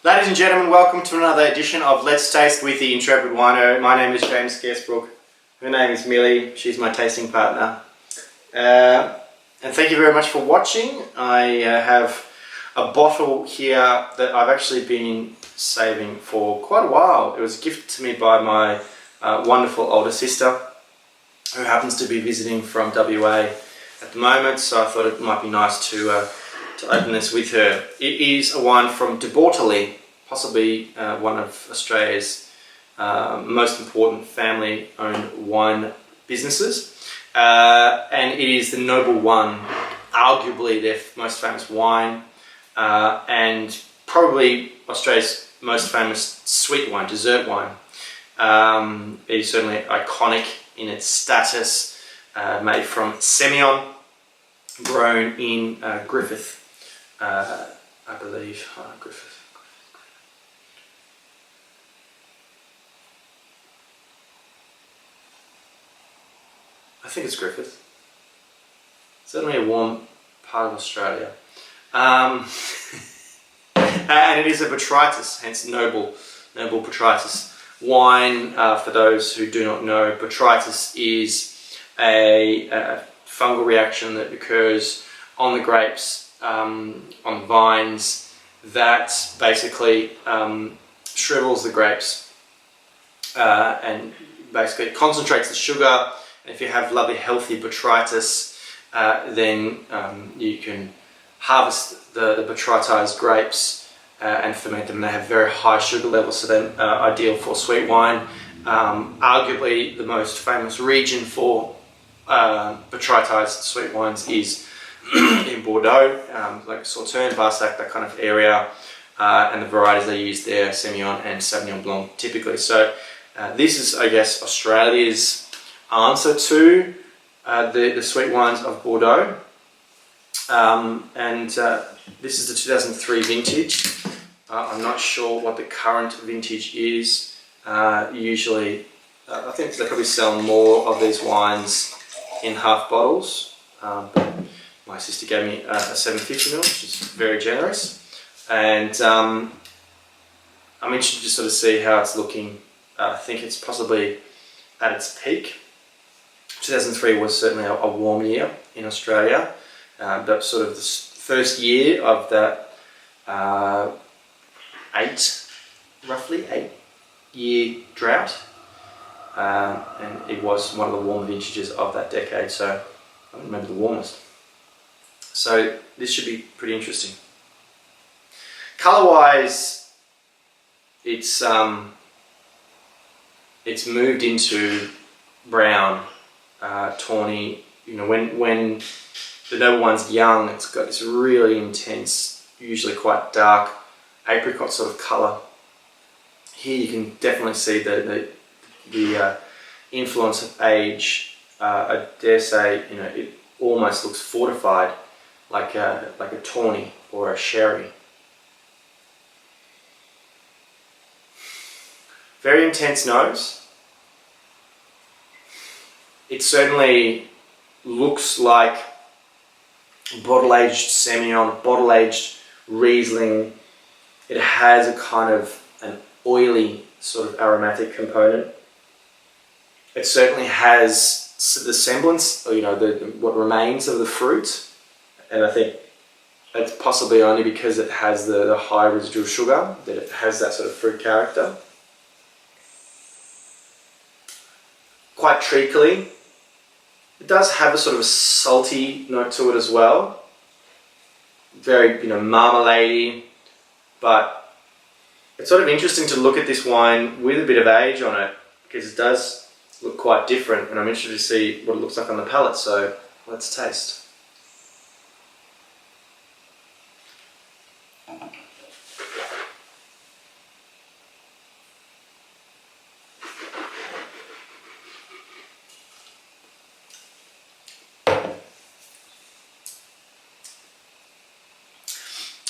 Ladies and gentlemen, welcome to another edition of Let's Taste with the Intrepid Wino. My name is James Gersbrook. Her name is Millie. She's my tasting partner. And thank you very much for watching. I have a bottle here that I've actually been saving for quite a while. It was gifted to me by my wonderful older sister, who happens to be visiting from WA at the moment, so I thought it might be nice to open this with her. It is a wine from Bortoli, possibly one of Australia's most important family-owned wine businesses, and it is the Noble One, arguably their most famous wine, and probably Australia's most famous sweet wine, dessert wine. It is certainly iconic in its status, made from Semillon, grown in Griffith, I believe. Griffith. I think it's Griffith. Certainly a warm part of Australia. And it is a Botrytis, hence noble Botrytis wine. For those who do not know, Botrytis is a fungal reaction that occurs on the grapes, on the vines, that basically shrivels the grapes and basically concentrates the sugar. And if you have lovely healthy Botrytis, then you can harvest the Botrytized grapes and ferment them. They have very high sugar levels, so they're ideal for sweet wine. Arguably the most famous region for Botrytized sweet wines is in Bordeaux, like Sauternes, Barsac, that kind of area, and the varieties they use there, Semillon and Sauvignon Blanc typically. So this is, I guess, Australia's answer to the sweet wines of Bordeaux, and this is the 2003 vintage. I'm not sure what the current vintage is. Usually, I think they probably sell more of these wines in half bottles, but my sister gave me a 750ml, which is very generous, and I'm interested to sort of see how it's looking. I think it's possibly at its peak. 2003 was certainly a warm year in Australia, but sort of the first year of that roughly 8-year drought, and it was one of the warmer vintages of that decade, so I don't remember the warmest. So this should be pretty interesting. Colour-wise, it's moved into brown, tawny. You know, when the Noble One's young, it's got this really intense, usually quite dark apricot sort of colour. Here you can definitely see the influence of age. I dare say, you know, it almost looks fortified, like a tawny or a sherry. Very intense nose. It certainly looks like bottle-aged Semillon, bottle-aged Riesling. It has a kind of an oily sort of aromatic component. It certainly has the semblance, you know, what remains of the fruit, and I think that's possibly only because it has the high residual sugar, that it has that sort of fruit character. Quite treacly. It does have a sort of a salty note to it as well. Very, you know, marmalade-y, but it's sort of interesting to look at this wine with a bit of age on it, because it does look quite different, and I'm interested to see what it looks like on the palate, so let's taste.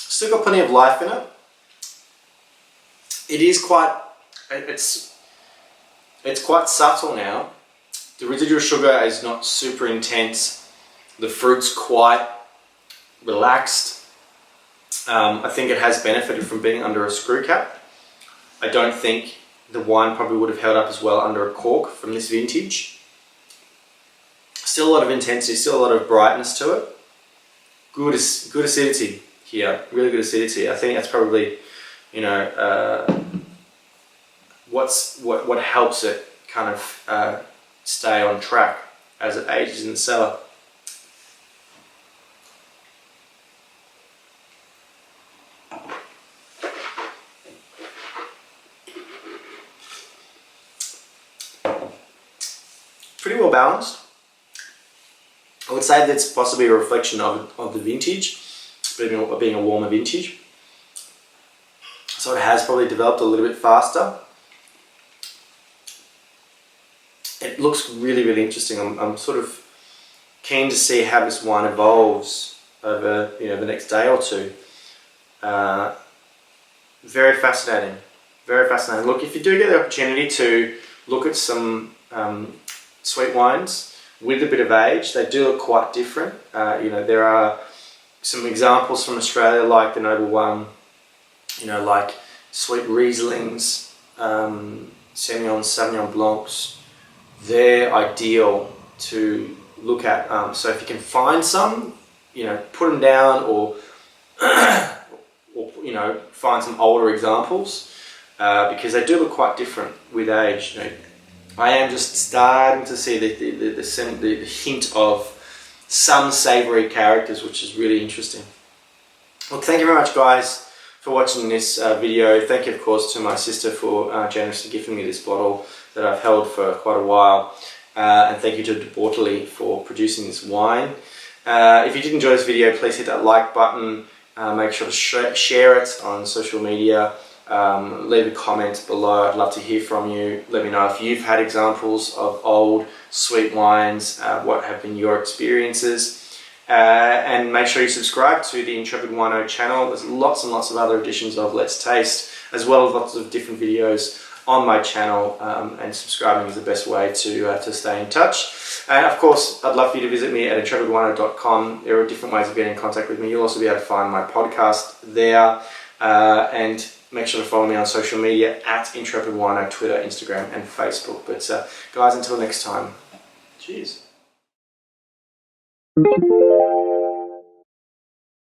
Still got plenty of life in it. It is quite, it's quite subtle now. The residual sugar is not super intense. The fruit's quite relaxed. I think it has benefited from being under a screw cap. I don't think the wine probably would have held up as well under a cork from this vintage. Still a lot of intensity, still a lot of brightness to it. Good acidity here, really good acidity. I think that's probably, you know, what helps it kind of stay on track as it ages in the cellar. Pretty well balanced. I would say that's possibly a reflection of the vintage, being a warmer vintage. So it has probably developed a little bit faster. It looks really, really interesting. I'm sort of keen to see how this wine evolves over, you know, the next day or two. Very fascinating, very fascinating. Look, if you do get the opportunity to look at some sweet wines with a bit of age, they do look quite different. You know, there are some examples from Australia, like the Noble One, you know, like sweet Rieslings, Semillon, Sauvignon Blancs. They're ideal to look at. So if you can find some, you know, put them down, or you know, find some older examples, because they do look quite different with age. You know, I am just starting to see the hint of some savoury characters, which is really interesting. Well, thank you very much, guys, for watching this video. Thank you, of course, to my sister for generously gifting me this bottle that I've held for quite a while. And thank you to Bortoli for producing this wine. If you did enjoy this video, please hit that like button. Make sure to share it on social media. Leave a comment below. I'd love to hear from you. Let me know if you've had examples of old sweet wines, what have been your experiences. And make sure you subscribe to the Intrepid Wino channel. There's lots and lots of other editions of Let's Taste, as well as lots of different videos on my channel, and subscribing is the best way to stay in touch. And of course, I'd love for you to visit me at intrepidwino.com. There are different ways of getting in contact with me. You'll also be able to find my podcast there, and make sure to follow me on social media at Intrepid Wino, Twitter, Instagram, and Facebook. But guys, until next time, cheers.